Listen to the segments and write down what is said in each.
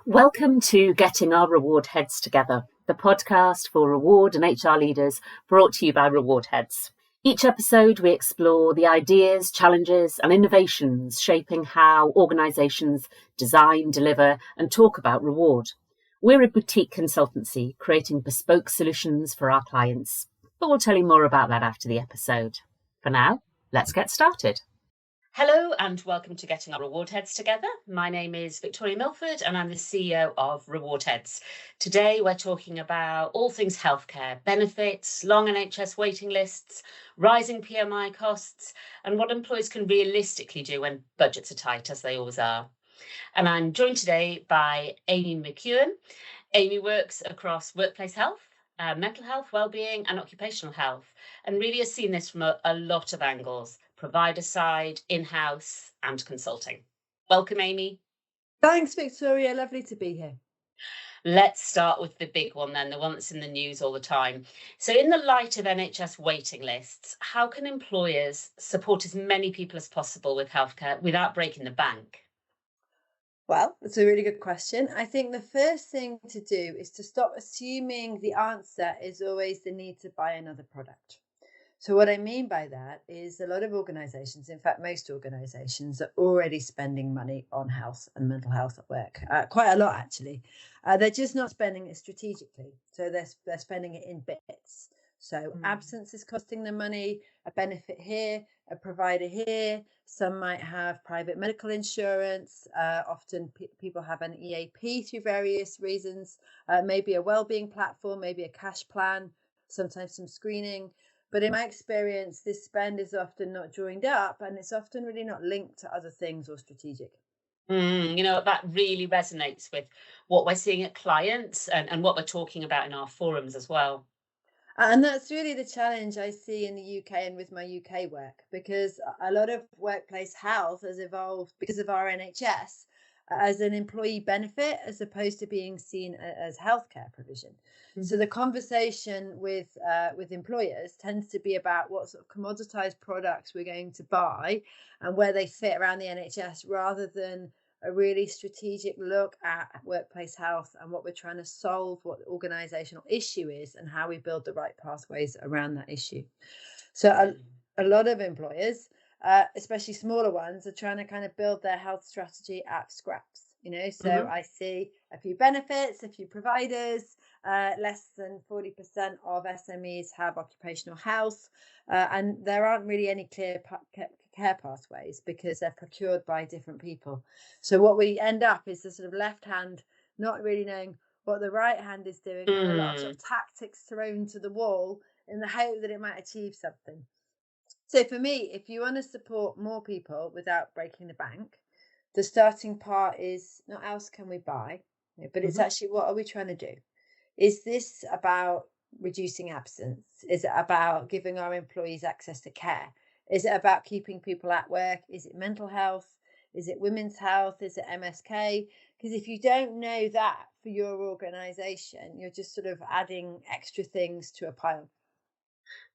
Welcome to Getting Our Reward Heads Together, the podcast for reward and HR leaders brought to you by Reward Heads. Each episode, we explore the ideas, challenges, and innovations shaping how organisations design, deliver, and talk about reward. We're a boutique consultancy creating bespoke solutions for our clients, but we'll tell you more about that after the episode. For now, let's get started. Hello and welcome to Getting Our Reward Heads Together. My name is Victoria Milford and I'm the CEO of Reward Heads. Today we're talking about all things healthcare, benefits, long NHS waiting lists, rising PMI costs, and what employers can realistically do when budgets are tight, as they always are. And I'm joined today by Amy McKeown. Amy works across workplace health, mental health, wellbeing, and occupational health, and really has seen this from a lot of angles: provider side, in-house, and consulting. Welcome, Amy. Thanks, Victoria. Lovely to be here. Let's start with the big one then, the one that's in the news all the time. So in the light of NHS waiting lists, how can employers support as many people as possible with healthcare without breaking the bank? Well, that's a really good question. I think the first thing to do is to stop assuming the answer is always the need to buy another product. So what I mean by that is a lot of organisations, in fact, most organisations are already spending money on health and mental health at work, quite a lot actually. They're just not spending it strategically. So they're spending it in bits. So absence is costing them money, a benefit here, a provider here. Some might have private medical insurance. Often people have an EAP through various reasons, maybe a wellbeing platform, maybe a cash plan, sometimes some screening. But in my experience, this spend is often not joined up and it's often really not linked to other things or strategic. That really resonates with what we're seeing at clients and what we're talking about in our forums as well. And that's really the challenge I see in the UK and with my UK work, because a lot of workplace health has evolved because of our NHS as an employee benefit as opposed to being seen as healthcare provision. So the conversation with employers tends to be about what sort of commoditized products we're going to buy and where they fit around the NHS, rather than a really strategic look at workplace health and what we're trying to solve, what the organizational issue is, and how we build the right pathways around that issue. So a lot of employers, especially smaller ones, are trying to kind of build their health strategy out of scraps. So I see a few benefits, a few providers. Less than 40% of SMEs have occupational health, and there aren't really any clear care pathways because they're procured by different people. So what we end up is the sort of left hand not really knowing what the right hand is doing, and a lot of, sort of tactics thrown to the wall in the hope that it might achieve something. So for me, if you want to support more people without breaking the bank, the starting part is not how else can we buy, but it's actually what are we trying to do? Is this about reducing absence? Is it about giving our employees access to care? Is it about keeping people at work? Is it mental health? Is it women's health? Is it MSK? Because if you don't know that for your organisation, you're just sort of adding extra things to a pile.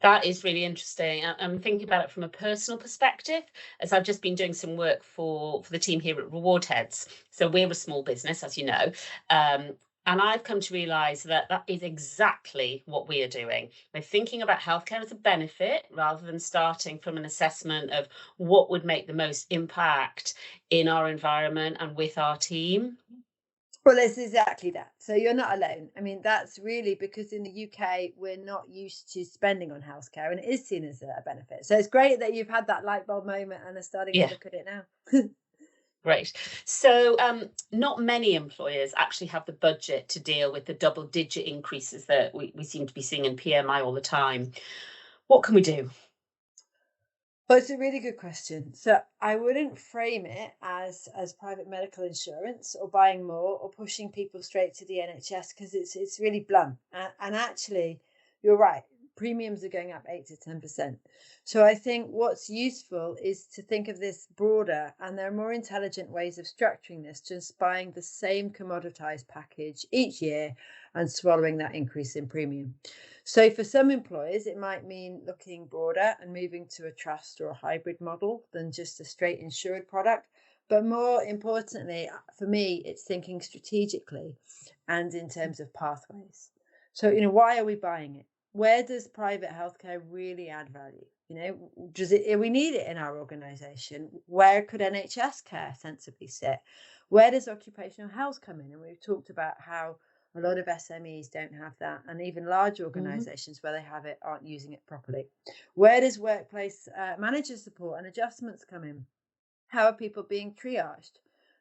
That is really interesting. I'm thinking about it from a personal perspective, as I've just been doing some work for the team here at Reward Heads. So we're a small business, as you know, and I've come to realise that is exactly what we are doing. We're thinking about healthcare as a benefit rather than starting from an assessment of what would make the most impact in our environment and with our team. Well, it's exactly that. So you're not alone. I mean, that's really because in the UK, we're not used to spending on healthcare, and it is seen as a benefit. So it's great that you've had that light bulb moment and are starting to look at it now. Great. So not many employers actually have the budget to deal with the double-digit increases that we seem to be seeing in PMI all the time. What can we do? Well, it's a really good question. So I wouldn't frame it as private medical insurance or buying more or pushing people straight to the NHS, because it's really blunt. And actually, you're right. Premiums are going up 8 to 10%. So I think what's useful is to think of this broader, and there are more intelligent ways of structuring this, just buying the same commoditized package each year and swallowing that increase in premium. So for some employers, it might mean looking broader and moving to a trust or a hybrid model than just a straight insured product. But more importantly, for me, it's thinking strategically and in terms of pathways. So, why are we buying it? Where does private healthcare really add value? We need it in our organization? Where could NHS care sensibly sit? Where does occupational health come in? And we've talked about how a lot of SMEs don't have that, and even large organizations where they have it aren't using it properly. Where does workplace manager support and adjustments come in? How are people being triaged?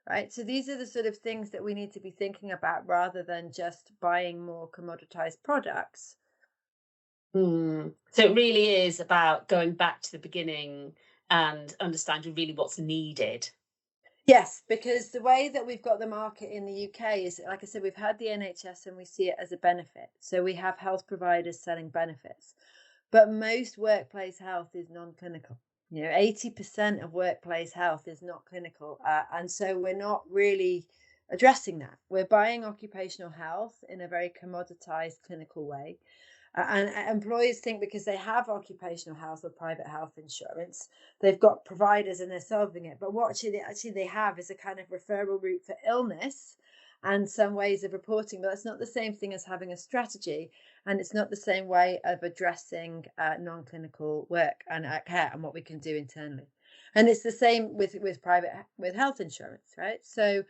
Right. So these are the sort of things that we need to be thinking about rather than just buying more commoditized products. So it really is about going back to the beginning and understanding really what's needed. Yes, because the way that we've got the market in the UK is, like I said, we've had the NHS and we see it as a benefit. So we have health providers selling benefits, but most workplace health is non-clinical. 80% of workplace health is not clinical. And so we're not really addressing that. We're buying occupational health in a very commoditized clinical way. And employers think because they have occupational health or private health insurance, they've got providers and they're solving it. But what actually they have is a kind of referral route for illness and some ways of reporting. But that's not the same thing as having a strategy. And it's not the same way of addressing non-clinical work and care and what we can do internally. And it's the same with health insurance, right? So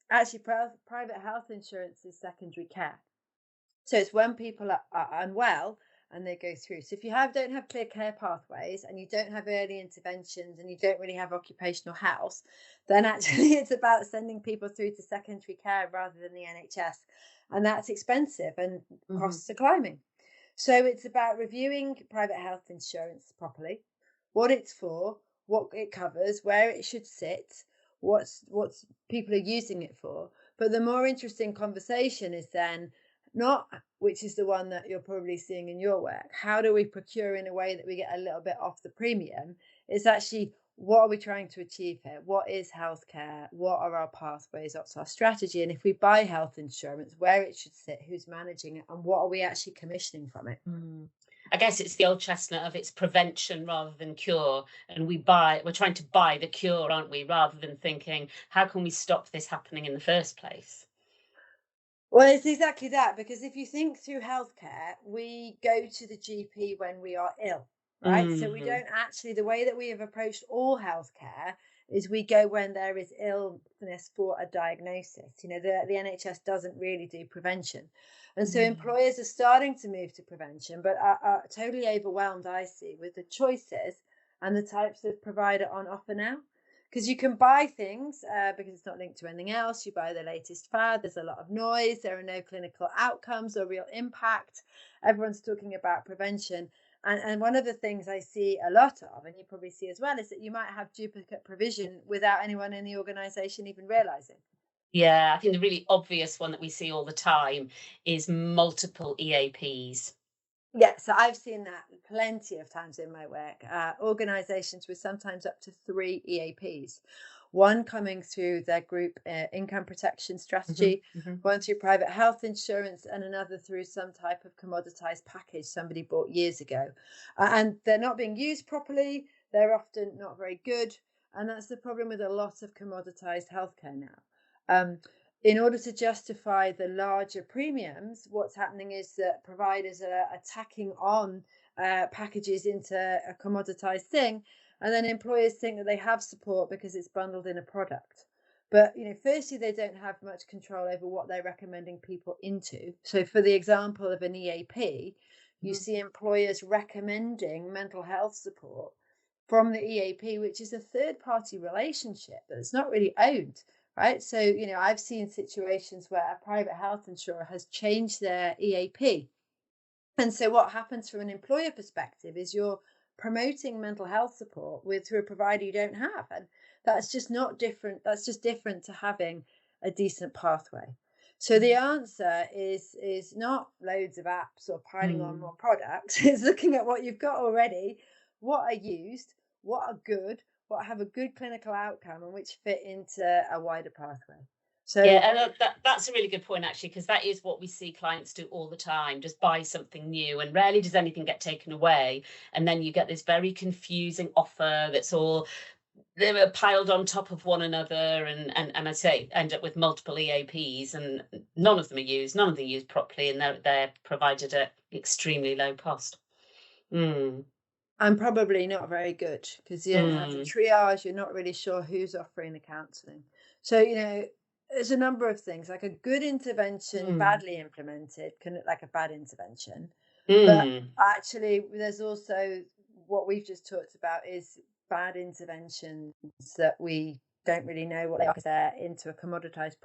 actually private health insurance is secondary care. So it's when people are unwell and they go through. So if you don't have clear care pathways and you don't have early interventions and you don't really have occupational health, then actually it's about sending people through to secondary care rather than the NHS. And that's expensive and costs are climbing. So it's about reviewing private health insurance properly, what it's for, what it covers, where it should sit, what's people are using it for. But the more interesting conversation is then not, which is the one that you're probably seeing in your work, how do we procure in a way that we get a little bit off the premium? It's actually, what are we trying to achieve here? What is healthcare? What are our pathways? What's our strategy? And if we buy health insurance, where it should sit, who's managing it, and what are we actually commissioning from it? I guess it's the old chestnut of it's prevention rather than cure. And we're trying to buy the cure, aren't we? Rather than thinking, how can we stop this happening in the first place? Well, it's exactly that, because if you think through healthcare, we go to the GP when we are ill, right? So we don't actually, the way that we have approached all healthcare is we go when there is illness for a diagnosis. The NHS doesn't really do prevention. And so employers are starting to move to prevention, but are totally overwhelmed, I see, with the choices and the types of provider on offer now. Because you can buy things because it's not linked to anything else. You buy the latest fad. There's a lot of noise. There are no clinical outcomes or real impact. Everyone's talking about prevention. And one of the things I see a lot of, and you probably see as well, is that you might have duplicate provision without anyone in the organisation even realising. Yeah, I think the really obvious one that we see all the time is multiple EAPs. Yeah, so I've seen that plenty of times in my work. Organisations with sometimes up to 3 EAPs, one coming through their group income protection strategy, one through private health insurance, and another through some type of commoditized package somebody bought years ago. And they're not being used properly. They're often not very good. And that's the problem with a lot of commoditized healthcare now. In order to justify the larger premiums, what's happening is that providers are attacking on packages into a commoditized thing, and then employers think that they have support because it's bundled in a product. But firstly, they don't have much control over what they're recommending people into. So for the example of an EAP, you see employers recommending mental health support from the EAP, which is a third-party relationship that's not really owned. Right. So, I've seen situations where a private health insurer has changed their EAP. And so what happens from an employer perspective is you're promoting mental health support through a provider you don't have. And that's just not different. That's just different to having a decent pathway. So the answer is not loads of apps or piling on more products. It's looking at what you've got already, what are used, what are good, what have a good clinical outcome, and which fit into a wider pathway. So yeah, and that's a really good point, actually, because that is what we see clients do all the time, just buy something new, and rarely does anything get taken away. And then you get this very confusing offer that's all they were piled on top of one another, and I say end up with multiple EAPs, and none of them are used properly, and they're provided at extremely low cost. And probably not very good, because you don't have the triage. You're not really sure who's offering the counselling. So, there's a number of things. Like a good intervention badly implemented can look like a bad intervention. But actually, there's also what we've just talked about is bad interventions that we don't really know what they are because they're into a commoditized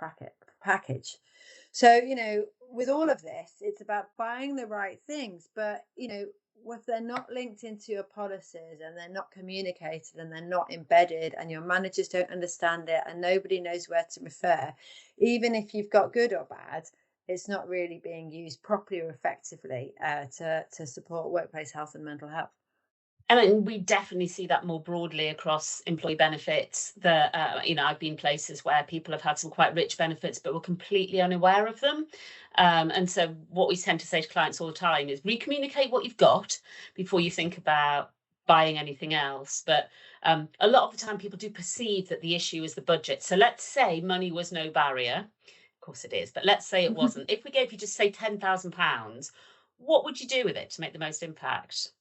package. So, with all of this, it's about buying the right things. But, if they're not linked into your policies and they're not communicated and they're not embedded and your managers don't understand it and nobody knows where to refer, even if you've got good or bad, it's not really being used properly or effectively to support workplace health and mental health. And we definitely see that more broadly across employee benefits. I've been places where people have had some quite rich benefits, but were completely unaware of them. And so what we tend to say to clients all the time is recommunicate what you've got before you think about buying anything else. But a lot of the time people do perceive that the issue is the budget. So let's say money was no barrier. Of course it is, but let's say it wasn't. If we gave you just say £10,000, what would you do with it to make the most impact?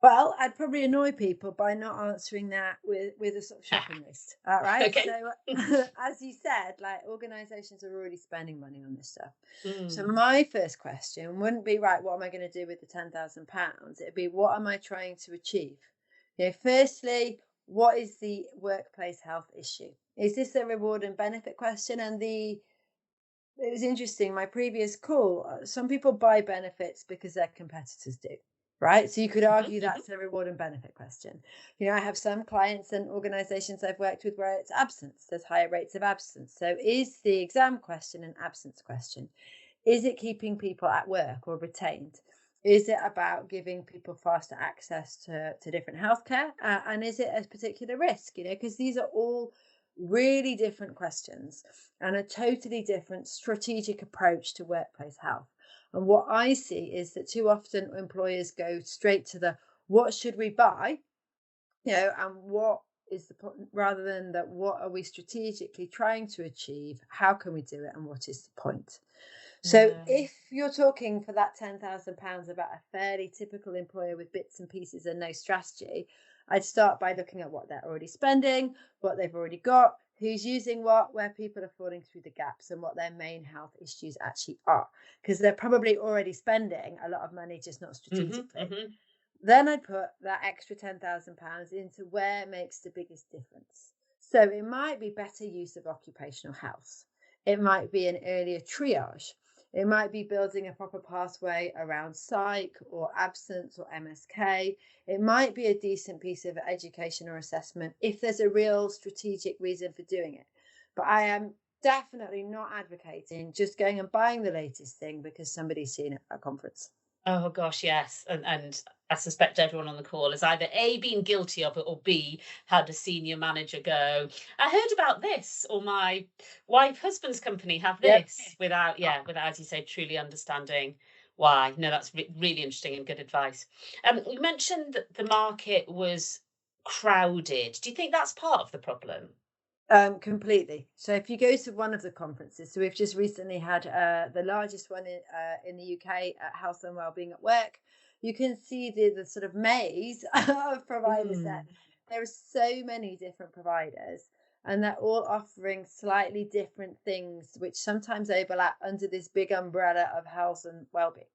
Well, I'd probably annoy people by not answering that with a sort of shopping list. All right. Okay. So, as you said, like organisations are already spending money on this stuff. So my first question wouldn't be, right, what am I going to do with the £10,000? It'd be, what am I trying to achieve? Firstly, what is the workplace health issue? Is this a reward and benefit question? And it was interesting, my previous call, some people buy benefits because their competitors do. Right. So you could argue that's a reward and benefit question. I have some clients and organizations I've worked with where it's absence. There's higher rates of absence. So is the exam question an absence question? Is it keeping people at work or retained? Is it about giving people faster access to different healthcare? And is it a particular risk? Because these are all really different questions and a totally different strategic approach to workplace health. And what I see is that too often employers go straight to the what should we buy, and what is the point, rather than that what are we strategically trying to achieve, how can we do it, and what is the point? So if you're talking for that £10,000 about a fairly typical employer with bits and pieces and no strategy, I'd start by looking at what they're already spending, what they've already got, who's using what, where people are falling through the gaps, and what their main health issues actually are. Because they're probably already spending a lot of money, just not strategically. Then I'd put that extra £10,000 into where it makes the biggest difference. So it might be better use of occupational health. It might be an earlier triage. It might be building a proper pathway around psych or absence or MSK. It might be a decent piece of education or assessment if there's a real strategic reason for doing it. But I am definitely not advocating just going and buying the latest thing because somebody's seen it at a conference. Oh gosh, yes. And I suspect everyone on the call has either A, been guilty of it, or B, had a senior manager go, I heard about this, or my husband's company have this, without, as you say, truly understanding why. No, that's really interesting and good advice. You mentioned that the market was crowded. Do you think that's part of the problem? Completely. So if you go to one of the conferences, so we've just recently had the largest one in the UK at Health and Wellbeing at Work, you can see the sort of maze of providers there. There are so many different providers, and they're all offering slightly different things, which sometimes overlap under this big umbrella of health and wellbeing.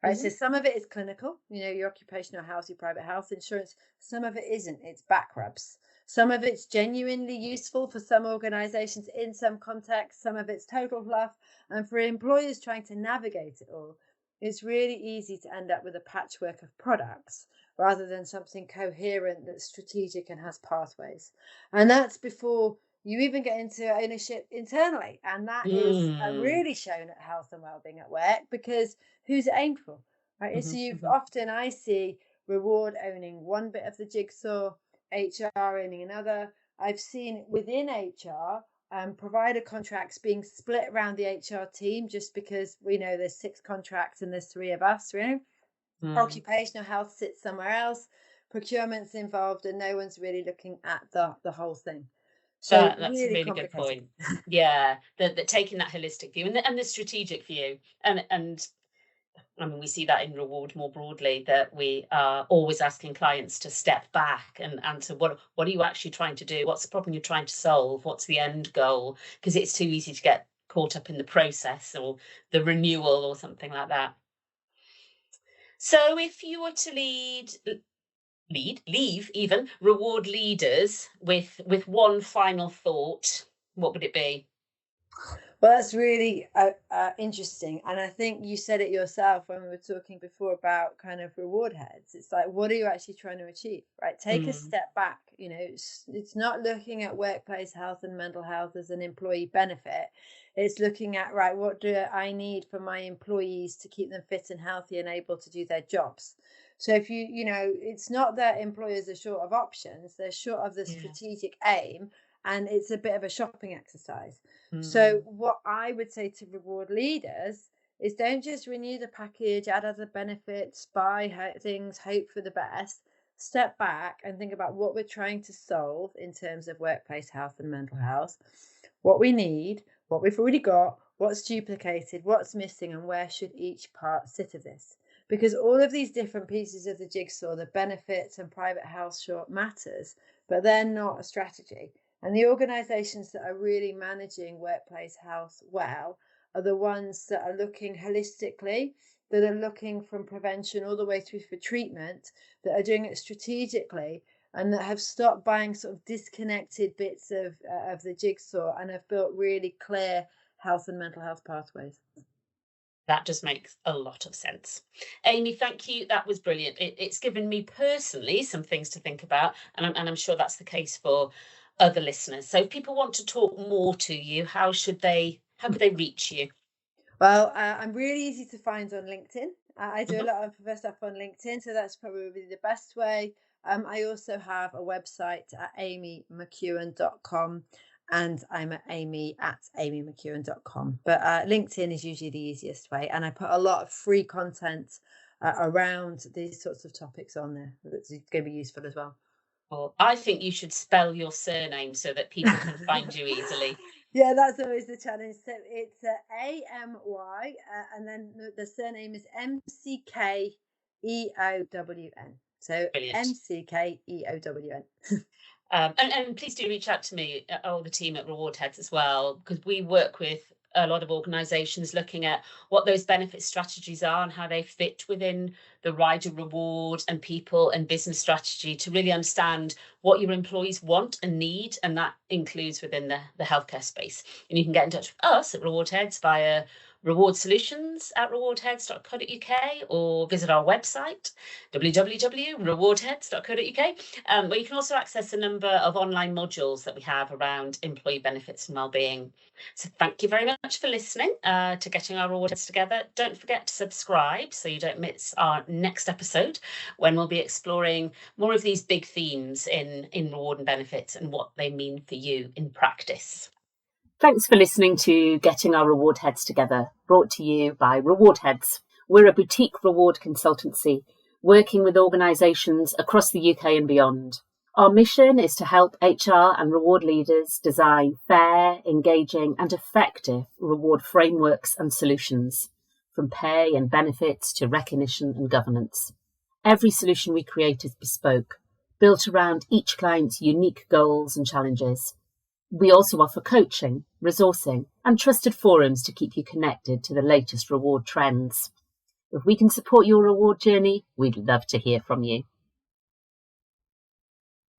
Right. So some of it is clinical, your occupational health, your private health insurance. Some of it isn't. It's back rubs. Some of it's genuinely useful for some organizations in some contexts. Some of it's total fluff. And for employers trying to navigate it all, it's really easy to end up with a patchwork of products rather than something coherent that's strategic and has pathways. And that's before you even get into ownership internally. And that is really shown at Health and Wellbeing at Work, because who's it aimed for? Right? So often I see reward owning one bit of the jigsaw, HR owning another. I've seen within HR provider contracts being split around the HR team just because we know there's 6 contracts and there's 3 of us. Occupational health sits somewhere else. procurement's involved, and no one's really looking at the whole thing. So that's really a really good point. Yeah, the taking that holistic view and the strategic view, and I mean, we see that in reward more broadly, that we are always asking clients to step back and answer what are you actually trying to do? What's the problem you're trying to solve? What's the end goal? Because it's too easy to get caught up in the process or the renewal or something like that. So if you were to leave even reward leaders with one final thought, what would it be? Well, that's really interesting. And I think you said it yourself when we were talking before about kind of reward heads. It's like, what are you actually trying to achieve, right? Take a step back. You know, it's not looking at workplace health and mental health as an employee benefit. It's looking at, right, what do I need for my employees to keep them fit and healthy and able to do their jobs? So if you know, it's not that employers are short of options, they're short of the strategic aim, and it's a bit of a shopping exercise. So what I would say to reward leaders is, don't just renew the package, add other benefits, buy things, hope for the best. Step back and think about what we're trying to solve in terms of workplace health and mental health, what we need, what we've already got, what's duplicated, what's missing, and where should each part sit of this. Because all of these different pieces of the jigsaw, the benefits and private health short matters, but they're not a strategy. And the organisations that are really managing workplace health well are the ones that are looking holistically, that are looking from prevention all the way through for treatment, that are doing it strategically, and that have stopped buying sort of disconnected bits of the jigsaw and have built really clear health and mental health pathways. That just makes a lot of sense. Amy, thank you. That was brilliant. It's given me personally some things to think about, and I'm sure that's the case for other listeners. So if people want to talk more to you, how could they reach you? Well, I'm really easy to find on LinkedIn. I do a lot of stuff on LinkedIn, so that's probably the best way. I also have a website at amymckeown.com, and I'm at amy@amymckeown.com. But LinkedIn is usually the easiest way, and I put a lot of free content around these sorts of topics on there that's going to be useful as well. Well, I think you should spell your surname so that people can find you easily. Yeah, that's always the challenge. So it's AMY, and then the surname is MCKEOWN. So MCKEOWN. And please do reach out to me, all the team at Reward Heads as well, because we work with a lot of organisations looking at what those benefit strategies are and how they fit within the wider reward and people and business strategy to really understand what your employees want and need, and that includes within the healthcare space. And you can get in touch with us at Reward Heads via rewardsolutions@rewardheads.co.uk or visit our website www.rewardheads.co.uk, where you can also access a number of online modules that we have around employee benefits and wellbeing. So thank you very much for listening to Getting Our Reward Heads Together. Don't forget to subscribe so you don't miss our next episode, when we'll be exploring more of these big themes in reward and benefits and what they mean for you in practice. Thanks for listening to Getting Our Reward Heads Together, brought to you by Reward Heads. We're a boutique reward consultancy working with organisations across the UK and beyond. Our mission is to help HR and reward leaders design fair, engaging and effective reward frameworks and solutions, from pay and benefits to recognition and governance. Every solution we create is bespoke, built around each client's unique goals and challenges. We also offer coaching, resourcing and trusted forums to keep you connected to the latest reward trends. If we can support your reward journey, we'd love to hear from you.